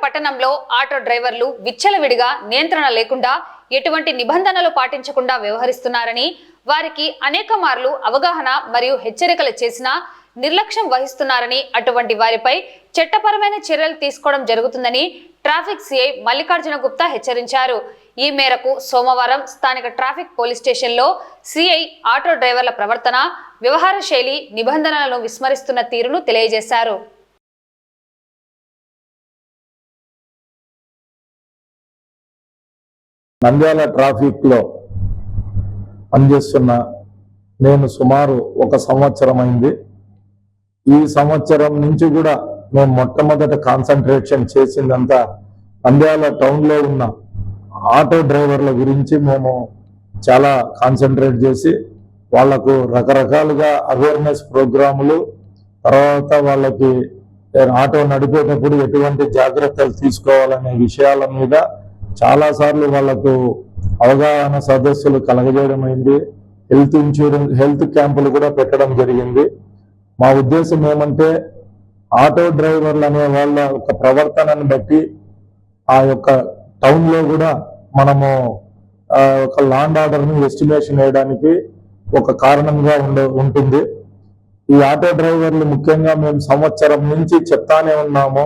పట్టణంలో ఆటో డ్రైవర్లు విచ్చలవిడిగా నియంత్రణ లేకుండా ఎటువంటి నిబంధనలు పాటించకుండా వ్యవహరిస్తున్నారని, వారికి అనేక మార్లు అవగాహన మరియు హెచ్చరికలు చేసినా నిర్లక్ష్యం వహిస్తున్నారని, అటువంటి వారిపై చట్టపరమైన చర్యలు తీసుకోవడం జరుగుతుందని ట్రాఫిక్ సిఐ మల్లికార్జున గుప్తా హెచ్చరించారు. ఈ మేరకు సోమవారం స్థానిక ట్రాఫిక్ పోలీస్ స్టేషన్లో సిఐ ఆటో డ్రైవర్ల ప్రవర్తన, వ్యవహార శైలి, నిబంధనలను విస్మరిస్తున్న తీరును తెలియజేశారు. నంద్యాల ట్రాఫిక్ లో పనిచేస్తున్న నేను సుమారు 1 సంవత్సరం అయింది. ఈ సంవత్సరం నుంచి కూడా మేము మొట్టమొదట కాన్సన్ట్రేషన్ చేసిందంతా నంద్యాల టౌన్ లో ఉన్న ఆటో డ్రైవర్ల గురించి మేము చాలా కాన్సన్ట్రేట్ చేసి వాళ్లకు రకరకాలుగా అవేర్నెస్ ప్రోగ్రాములు, తర్వాత వాళ్ళకి ఆటో నడిపేటప్పుడు ఎటువంటి జాగ్రత్తలు తీసుకోవాలనే విషయాల మీద చాలా సార్లు వాళ్లకు అవగాహన సదస్సులు కలగజేయడం అయింది. హెల్త్ క్యాంపులు కూడా పెట్టడం జరిగింది. మా ఉద్దేశం ఏమంటే ఆటో డ్రైవర్లు అనే వాళ్ళ ఒక ప్రవర్తనను బట్టి ఆ యొక్క టౌన్ లో కూడా మనము ఒక లా అండ్ ఆర్డర్ ని ఎస్టిమేషన్ వేయడానికి ఒక కారణంగా ఉంటుంది. ఈ ఆటో డ్రైవర్లు ముఖ్యంగా మేము సంవత్సరం నుంచి చెప్తానే ఉన్నాము,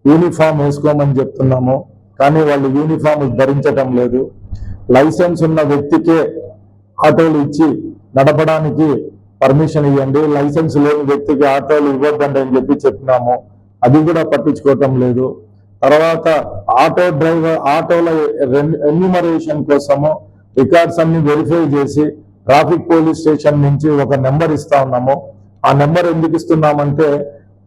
యూనిఫామ్ వేసుకోమని చెప్తున్నాము, కానీ వాళ్ళు యూనిఫామ్ ధరించటం లేదు. లైసెన్స్ ఉన్న వ్యక్తికే ఆటోలు ఇచ్చి నడపడానికి పర్మిషన్ ఇవ్వండి, లైసెన్స్ లేని వ్యక్తికి ఆటోలు ఇవ్వద్దండి అని చెప్పినాము, అది కూడా పట్టించుకోవటం లేదు. తర్వాత ఆటోల ఎన్యూమరేషన్ కోసము రికార్డ్స్ అన్ని వెరిఫై చేసి ట్రాఫిక్ పోలీస్ స్టేషన్ నుంచి ఒక నెంబర్ ఇస్తా ఉన్నాము. ఆ నెంబర్ ఎందుకు ఇస్తున్నామంటే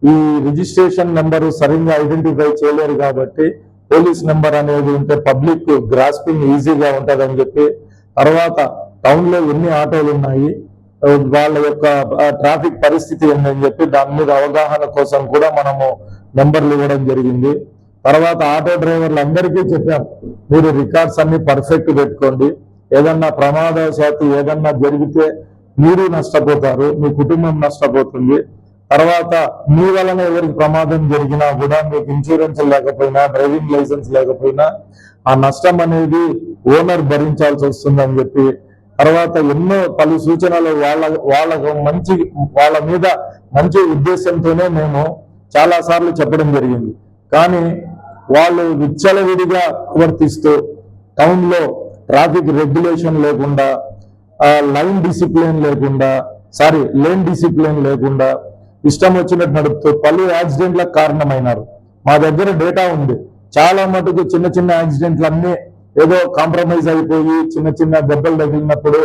ఈ రిజిస్ట్రేషన్ నెంబరు సరిగ్గా ఐడెంటిఫై చేయలేరు కాబట్టి పోలీస్ నెంబర్ అనేది ఉంటే పబ్లిక్ గ్రాస్పింగ్ ఈజీగా ఉంటుందని చెప్పి, తర్వాత టౌన్ లో ఎన్ని ఆటోలు ఉన్నాయి, వాళ్ళ యొక్క ట్రాఫిక్ పరిస్థితి ఏందని చెప్పి దాని మీద అవగాహన కోసం కూడా మనము నెంబర్లు ఇవ్వడం జరిగింది. తర్వాత ఆటో డ్రైవర్లు అందరికీ చెప్పాం, మీరు రికార్డ్స్ అన్ని పర్ఫెక్ట్ పెట్టుకోండి, ఏదన్నా ప్రమాదవశాత్తు ఏదన్నా జరిగితే మీరు నష్టపోతారు, మీ కుటుంబం నష్టపోతుంది. తర్వాత మీ వలన ఎవరికి ప్రమాదం జరిగినా కూడా మీకు ఇన్సూరెన్స్ లేకపోయినా, డ్రైవింగ్ లైసెన్స్ లేకపోయినా ఆ నష్టం అనేది ఓనర్ భరించాల్సి వస్తుందని చెప్పి, తర్వాత ఎన్నో పలు సూచనలు వాళ్ళ మీద మంచి ఉద్దేశంతోనే మేము చాలా సార్లు చెప్పడం జరిగింది. కానీ వాళ్ళు విచ్చలవిడిగా ప్రవర్తిస్తూ టౌన్ లో ట్రాఫిక్ రెగ్యులేషన్ లేకుండా, లేన్ డిసిప్లిన్ లేకుండా ఇష్టం వచ్చినట్టు నడుపుతూ పలు యాక్సిడెంట్లకు కారణమైనారు. మా దగ్గర డేటా ఉంది. చాలా మటుకు చిన్న చిన్న యాక్సిడెంట్లు అన్ని ఏదో కాంప్రమైజ్ అయిపోయి చిన్న చిన్న దెబ్బలు తగిలినప్పుడు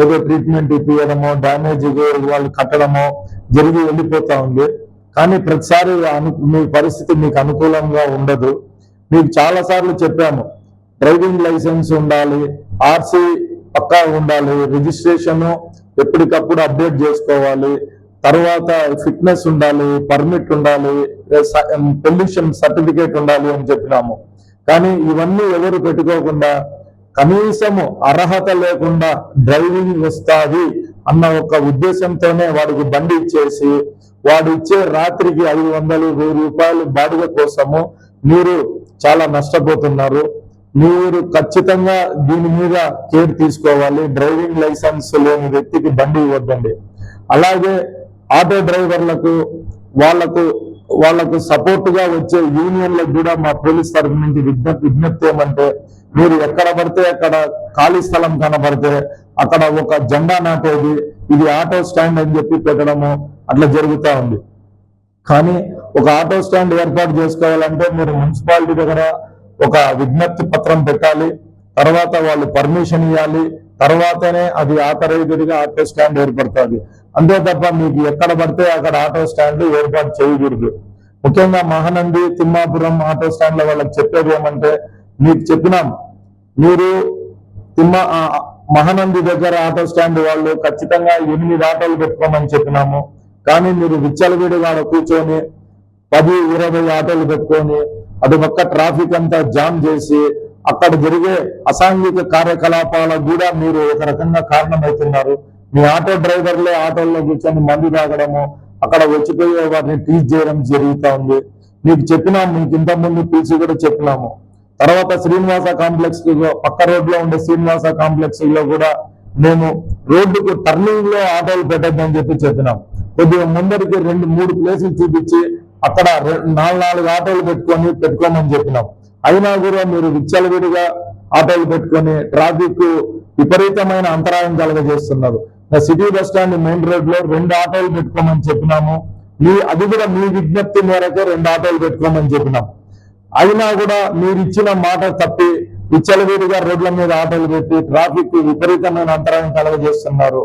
ఏదో ట్రీట్మెంట్ ఇప్పించడమో, డ్యామేజ్ వాళ్ళు కట్టడమో జరిగి వెళ్ళిపోతా ఉంది. కానీ ప్రతిసారి మీ పరిస్థితి మీకు అనుకూలంగా ఉండదు. మీకు చాలా సార్లు చెప్పాము, డ్రైవింగ్ లైసెన్స్ ఉండాలి, ఆర్సీ పక్కా ఉండాలి, రిజిస్ట్రేషన్ ఎప్పటికప్పుడు అప్డేట్ చేసుకోవాలి, తర్వాత ఫిట్నెస్ ఉండాలి, పర్మిట్ ఉండాలి, పొల్యూషన్ సర్టిఫికేట్ ఉండాలి అని చెప్పినాము. కానీ ఇవన్నీ ఎవరు పెట్టుకోకుండా కనీసము అర్హత లేకుండా డ్రైవింగ్ వస్తుంది అన్న ఒక ఉద్దేశంతోనే వాడికి బండి ఇచ్చేసి వాడు ఇచ్చే రాత్రికి 500-1000 రూపాయలు బాడుగ కోసము మీరు చాలా నష్టపోతున్నారు. మీరు ఖచ్చితంగా దీని మీద కేర్ తీసుకోవాలి. డ్రైవింగ్ లైసెన్స్ లేని వ్యక్తికి బండి ఇవ్వద్దండి. అలాగే ఆటో డ్రైవర్లకు వాళ్లకు సపోర్ట్ గా వచ్చే యూనియన్లకు కూడా మా పోలీస్ తరఫు నుంచి విజ్ఞప్తి ఏమంటే, మీరు ఎక్కడ పడితే అక్కడ ఖాళీ స్థలం కనబడితే అక్కడ ఒక జెండా నాటేది, ఇది ఆటో స్టాండ్ అని చెప్పి పెట్టడము అట్లా జరుగుతూ ఉంది. కానీ ఒక ఆటో స్టాండ్ ఏర్పాటు చేసుకోవాలంటే మీరు మున్సిపాలిటీ దగ్గర ఒక విజ్ఞప్తి పత్రం పెట్టాలి, తర్వాత వాళ్ళు పర్మిషన్ ఇవ్వాలి, తర్వాతనే అది ఆథరైజ్డ్ గా ఆటో స్టాండ్ ఏర్పడుతుంది. అంతే తప్ప మీకు ఎక్కడ పడితే అక్కడ ఆటో స్టాండ్ ఏర్పాటు చేయకూడదు. ముఖ్యంగా మహానంది, తిమ్మాపురం ఆటో స్టాండ్ల వాళ్ళకి చెప్పేది ఏమంటే, మీకు చెప్పినాం, మీరు మహానంది దగ్గర ఆటో స్టాండ్ వాళ్ళు ఖచ్చితంగా 8 ఆటోలు పెట్టుకోమని చెప్పినాము. కానీ మీరు విచ్చలవిడిగా కూర్చొని 10-20 ఆటోలు పెట్టుకొని అటుపక్క ట్రాఫిక్ అంతా జామ్ చేసి అక్కడ జరిగే అసాంఘిక కార్యకలాపాలకు కూడా మీరు ఒక రకంగా కారణమవుతున్నారు. మీ ఆటో డ్రైవర్లే ఆటోల్లో కూర్చొని మందు తాగడము, అక్కడ వచ్చిపోయే వారిని టీచ్ చేయడం జరుగుతూ ఉంది. మీకు చెప్పినాము, మీకు ఇంతకుముందు పిలిచి కూడా చెప్పినాము. తర్వాత శ్రీనివాస కాంప్లెక్స్ పక్క రోడ్లో ఉండే శ్రీనివాస కాంప్లెక్స్ లో కూడా మేము రోడ్డుకు టర్నింగ్ లో ఆటోలు పెట్టద్దని చెప్పినాం. కొద్దిగా ముందరికి 2-3 ప్లేసులు చూపించి అక్కడ 4 ఆటోలు పెట్టుకోమని చెప్పినాం. అయినా కూడా మీరు విచ్చలవిడిగా ఆటోలు పెట్టుకొని ట్రాఫిక్ విపరీతమైన అంతరాయం కలగజేస్తున్నారు. City bus stand main road లో 2 ఆటోలు పెట్టుకోమని చెప్పినాము. అది కూడా మీ విజ్ఞప్తి మేరకు 2 ఆటోలు పెట్టుకోమని చెప్పినాం. అయినా కూడా మీరు ఇచ్చిన మాట తప్పి విచ్చలవిడిగా రోడ్ల మీద ఆటోలు పెట్టి ట్రాఫిక్ విపరీతమైన అంతరాయం కలగజేస్తున్నారు.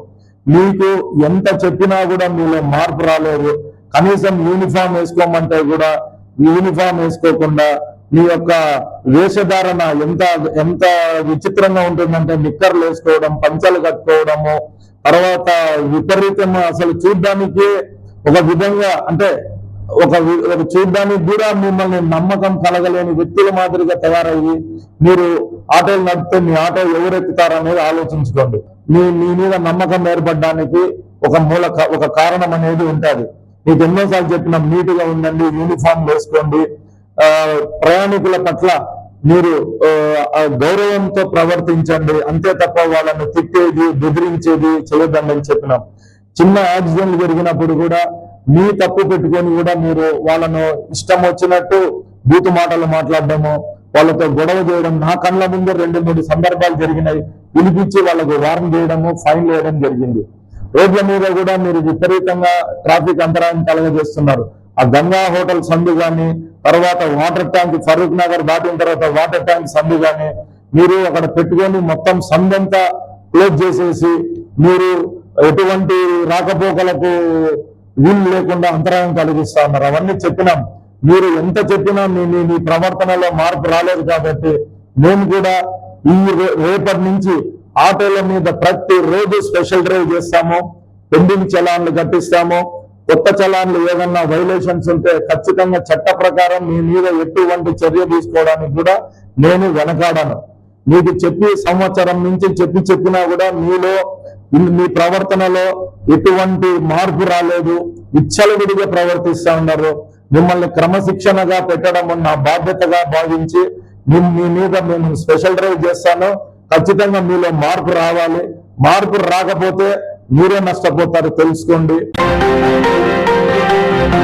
మీకు ఎంత చెప్పినా కూడా మీలో మార్పు రాలేదు. కనీసం యూనిఫామ్ వేసుకోమంటే కూడా యూనిఫామ్ వేసుకోకుండా మీ యొక్క వేషధారణ ఎంత విచిత్రంగా ఉంటుందంటే నిక్కర్లు వేసుకోవడం, పంచలు కట్టుకోవడము, తర్వాత విపరీతం అసలు చూడ్డానికి ఒక విధంగా అంటే ఒక చూడ్డానికి కూడా మిమ్మల్ని నమ్మకం కలగలేని వ్యక్తుల మాదిరిగా తయారయ్యి మీరు ఆటోలు నడిపితే మీ ఆటో ఎవరు ఎక్కుతారనేది ఆలోచించుకోండి. మీ మీద నమ్మకం ఏర్పడడానికి ఒక కారణం అనేది ఉంటుంది. మీకు ఎన్నోసార్లు చెప్పినాం, నీటుగా ఉండండి, యూనిఫామ్ వేసుకోండి, ప్రయాణికుల పట్ల మీరు గౌరవంతో ప్రవర్తించండి, అంతే తప్ప వాళ్ళని తిట్టేది బెదిరించేది చేయొద్దని చెప్పినాం. చిన్న యాక్సిడెంట్ జరిగినప్పుడు కూడా మీ తప్పు పెట్టుకొని కూడా మీరు వాళ్ళను ఇష్టం వచ్చినట్టు బూతు మాటలు మాట్లాడడము, వాళ్ళతో గొడవ చేయడం నా కళ్ళ ముందు 2-3 సందర్భాలు జరిగినాయి. పిలిపించి వాళ్ళకు వార్న్ చేయడము, ఫైన్ వేయడం జరిగింది. రోడ్ల మీద కూడా మీరు విపరీతంగా ట్రాఫిక్ అంతరాయం కలగజేస్తున్నారు. ఆ గంగా హోటల్ సందు కానీ, తర్వాత వాటర్ ట్యాంక్ ఫరూక్ నగర్ దాటిన తర్వాత వాటర్ ట్యాంక్ సందు కానీ మీరు అక్కడ పెట్టుకొని మొత్తం సందంతా క్లోజ్ చేసేసి మీరు ఎటువంటి రాకపోకలకు వీలు లేకుండా అంతరాయం కలిగిస్తా ఉన్నారు. అవన్నీ చెప్పినాం. మీరు ఎంత చెప్పినా మీ ప్రవర్తనలో మార్పు రాలేదు కాబట్టి మేము కూడా రేపటి నుంచి ఆటోల మీద ప్రతి రోజు స్పెషల్ డ్రైవ్ చేస్తాము, పెండింగ్ చలాన్లు కట్టిస్తాము. కొత్త చలాన్లు ఏదన్నా వైలేషన్స్ ఉంటే ఖచ్చితంగా చట్ట ప్రకారం మీ మీద ఎటువంటి చర్య తీసుకోవడానికి కూడా నేను వెనకాడను. మీకు సంవత్సరం నుంచి చెప్పినా కూడా మీ ప్రవర్తనలో ఎటువంటి మార్పు రాలేదు. విచ్చలవిడిగా ప్రవర్తిస్తూ ఉన్నారు. మిమ్మల్ని క్రమశిక్షణగా పెట్టడం నా బాధ్యతగా భావించి మీ మీద మేము స్పెషల్ డ్రైవ్ చేస్తాను. ఖచ్చితంగా మీలో మార్పు రావాలి. మార్పు రాకపోతే మీరే నష్టపోతారు, తెలుసుకోండి.